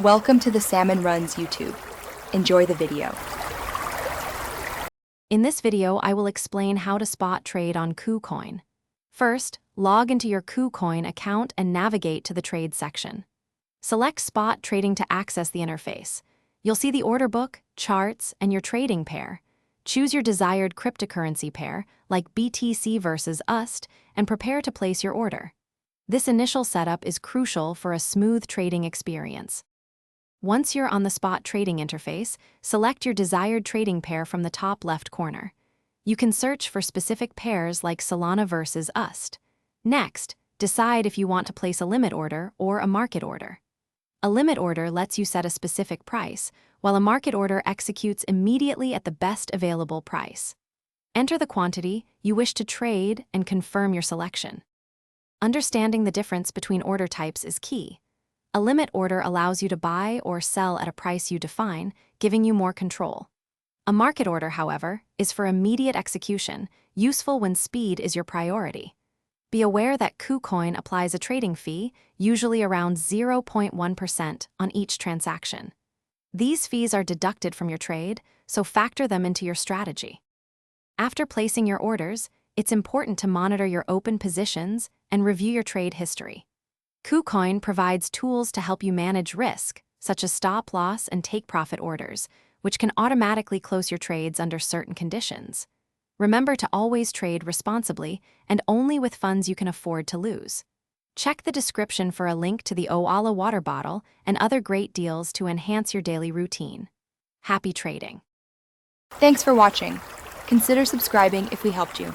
Welcome to the Salmon Runs YouTube. Enjoy the video. In this video, I will explain how to spot trade on KuCoin. First, log into your KuCoin account and navigate to the trade section. Select Spot Trading to access the interface. You'll see the order book, charts, and your trading pair. Choose your desired cryptocurrency pair, like BTC versus USD, and prepare to place your order. This initial setup is crucial for a smooth trading experience. Once you're on the spot trading interface, select your desired trading pair from the top left corner. You can search for specific pairs like Solana versus USD. Next, decide if you want to place a limit order or a market order. A limit order lets you set a specific price, while a market order executes immediately at the best available price. Enter the quantity you wish to trade and confirm your selection. Understanding the difference between order types is key. A limit order allows you to buy or sell at a price you define, giving you more control. A market order, however, is for immediate execution, useful when speed is your priority. Be aware that KuCoin applies a trading fee, usually around 0.1% on each transaction. These fees are deducted from your trade, so factor them into your strategy. After placing your orders, it's important to monitor your open positions and review your trade history. KuCoin provides tools to help you manage risk, such as stop loss and take profit orders, which can automatically close your trades under certain conditions. Remember to always trade responsibly and only with funds you can afford to lose. Check the description for a link to the Oala water bottle and other great deals to enhance your daily routine. Happy trading! Thanks for watching. Consider subscribing if we helped you.